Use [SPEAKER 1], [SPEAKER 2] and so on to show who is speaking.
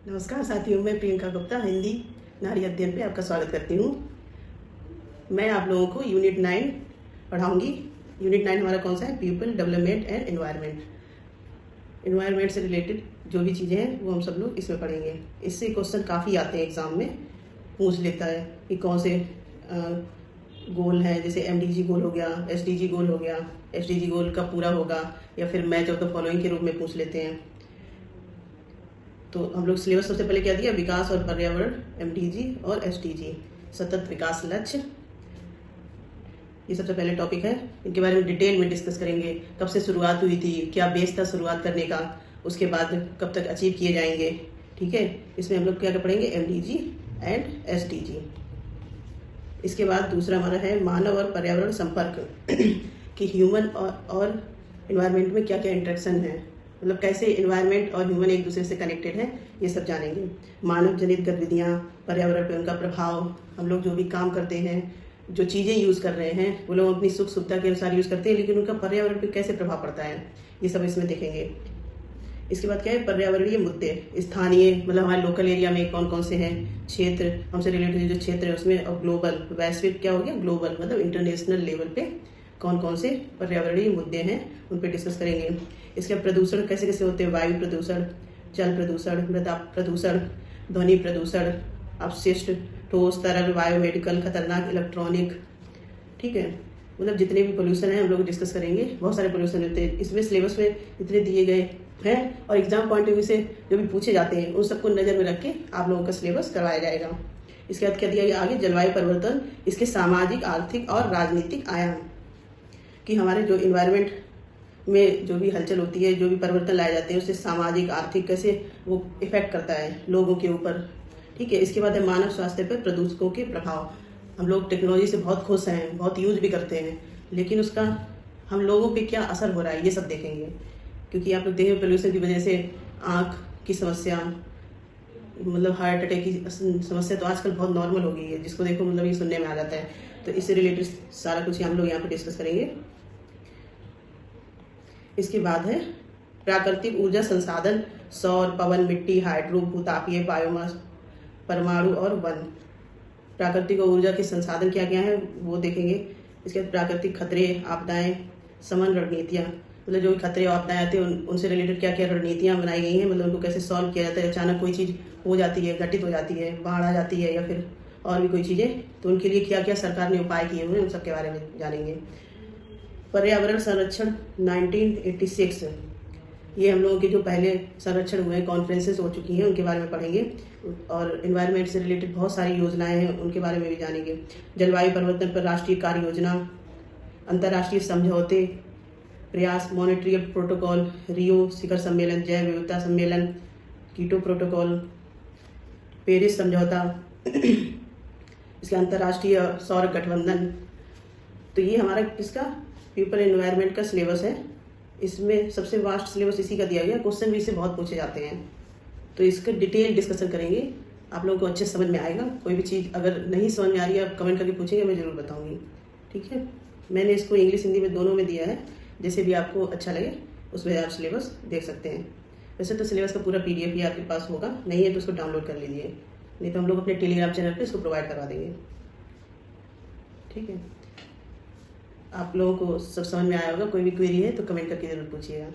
[SPEAKER 1] नमस्कार साथियों, मैं प्रियंका गुप्ता हिंदी नारी अध्ययन पे आपका स्वागत करती हूँ। मैं आप लोगों को यूनिट 9 पढ़ाऊंगी। यूनिट 9 हमारा कौन सा है? People, development and environment. Environment से रिलेटेड जो भी चीज़ें हैं वो हम सब लोग इसमें पढ़ेंगे। इससे क्वेश्चन काफ़ी आते हैं, एग्जाम में पूछ लेता है कि कौन से गोल हैं, जैसे एमडीजी गोल हो गया, एसडीजी गोल हो गया, एसडीजी गोल कब पूरा होगा, या फिर मैच ऑफ द फॉलोइंग के रूप में पूछ लेते हैं। तो हम लोग सिलेबस सबसे पहले क्या दिया? विकास और पर्यावरण, एमडीजी और एसडीजी, सतत विकास लक्ष्य। ये सबसे पहले टॉपिक है। इनके बारे में डिटेल में डिस्कस करेंगे। कब से शुरुआत हुई थी, क्या बेस था शुरुआत करने का, उसके बाद कब तक अचीव किए जाएंगे। ठीक है, इसमें हम लोग क्या क्या पढ़ेंगे? MDG and SDG. इसके बाद दूसरा हमारा है मानव और पर्यावरण संपर्क कि ह्यूमन और एनवायरनमेंट में क्या क्या इंटरेक्शन है, मतलब कैसे एनवायरनमेंट और ह्यूमन एक दूसरे से कनेक्टेड है, ये सब जानेंगे। मानव जनित गतिविधियाँ, पर्यावरण पर उनका प्रभाव, हम लोग जो भी काम करते हैं, जो चीज़ें यूज़ कर रहे हैं वो लोग अपनी सुख सुविधा के अनुसार यूज़ करते हैं, लेकिन उनका पर्यावरण पर कैसे प्रभाव पड़ता है, ये सब इसमें देखेंगे। इसके बाद क्या है? पर्यावरणीय मुद्दे, स्थानीय मतलब हमारे लोकल एरिया में कौन कौन से हैं, क्षेत्र हमसे रिलेटेड जो क्षेत्र है उसमें, और ग्लोबल वैश्विक क्या हो गया? ग्लोबल मतलब इंटरनेशनल लेवल पे कौन कौन से पर्यावरणीय मुद्दे हैं उन पर डिस्कस करेंगे। इसके प्रदूषण कैसे कैसे होते हैं? वायु प्रदूषण, जल प्रदूषण, मृदा प्रदूषण, ध्वनि प्रदूषण, अपशिष्ट, ठोस, तरल, बायोमेडिकल, खतरनाक, इलेक्ट्रॉनिक। ठीक है, मतलब जितने भी पोल्यूशन है हम लोग डिस्कस करेंगे। बहुत सारे पोल्यूशन होते हैं, इसमें सिलेबस में इतने दिए गए हैं और एग्जाम पॉइंट ऑफ व्यू से जो भी पूछे जाते हैं उन सबको नज़र में रख के आप लोगों का सिलेबस करवाया जाएगा। इसके बाद क्या दिया गया आगे? जलवायु परिवर्तन, इसके सामाजिक, आर्थिक और राजनीतिक आयाम, कि हमारे जो इन्वायरमेंट में जो भी हलचल होती है, जो भी परिवर्तन लाए जाते हैं, उससे सामाजिक, आर्थिक कैसे वो इफेक्ट करता है लोगों के ऊपर। ठीक है, इसके बाद है मानव स्वास्थ्य पर प्रदूषकों के प्रभाव। हम लोग टेक्नोलॉजी से बहुत खुश हैं, बहुत यूज भी करते हैं, लेकिन उसका हम लोगों पे क्या असर हो रहा है ये सब देखेंगे। क्योंकि आप लोग देखें पोल्यूशन की वजह से आँख की समस्या, मतलब हार्ट अटैक की समस्या तो आजकल बहुत नॉर्मल हो गई है, जिसको देखो मतलब ये सुनने में आ जाता है। तो इससे रिलेटेड सारा कुछ हम लोग यहाँ पे डिस्कस करेंगे। इसके बाद है प्राकृतिक ऊर्जा संसाधन, सौर, पवन, मिट्टी, हाइड्रो, भूतापीय, बायोमास, परमाणु और वन। प्राकृतिक ऊर्जा के संसाधन क्या क्या है वो देखेंगे। इसके बाद प्राकृतिक खतरे, आपदाएं, समन रणनीतियाँ, मतलब जो भी खतरे और आपदाएं आते हैं उनसे रिलेटेड क्या क्या रणनीतियाँ बनाई गई हैं, मतलब उनको कैसे सॉल्व किया जाता है। अचानक कोई चीज़ हो जाती है, घटित हो जाती है, बाढ़ आ जाती है या फिर और भी कोई चीज़ें, तो उनके लिए क्या क्या सरकार ने उपाय किए हुए हैं उन सब के बारे में जानेंगे। पर्यावरण संरक्षण 1986, ये हम लोगों के जो पहले संरक्षण हुए हैं, कॉन्फ्रेंसेस हो चुकी हैं, उनके बारे में पढ़ेंगे। और एनवायरनमेंट से रिलेटेड बहुत सारी योजनाएं हैं, उनके बारे में भी जानेंगे। जलवायु परिवर्तन पर राष्ट्रीय कार्य योजना, अंतर्राष्ट्रीय समझौते, प्रयास, मॉनिट्रियल प्रोटोकॉल, रियो शिखर सम्मेलन, जैव विविधता सम्मेलन, कीटो प्रोटोकॉल, पेरिस समझौता इसका अंतर्राष्ट्रीय सौर गठबंधन। तो ये हमारा किसका? पीपल एनवायरनमेंट का सिलेबस है। इसमें सबसे वास्ट सिलेबस इसी का दिया गया, क्वेश्चन भी इससे बहुत पूछे जाते हैं, तो इसका डिटेल डिस्कशन करेंगे। आप लोगों को अच्छे समझ में आएगा। कोई भी चीज़ अगर नहीं समझ में आ रही है आप कमेंट करके पूछेंगे, मैं ज़रूर बताऊंगी। ठीक है, मैंने इसको इंग्लिश हिंदी में दोनों में दिया है, जैसे भी आपको अच्छा लगे उसमें आप सिलेबस देख सकते हैं। वैसे तो सिलेबस का पूरा PDF ही आपके पास होगा, नहीं है तो उसको डाउनलोड कर लीजिए, नहीं तो हम लोग अपने टेलीग्राम चैनल पर इसको प्रोवाइड करवा देंगे। ठीक है, आप लोगों को सब समझ में आया होगा। कोई भी क्वेरी है तो कमेंट करके जरूर पूछिएगा।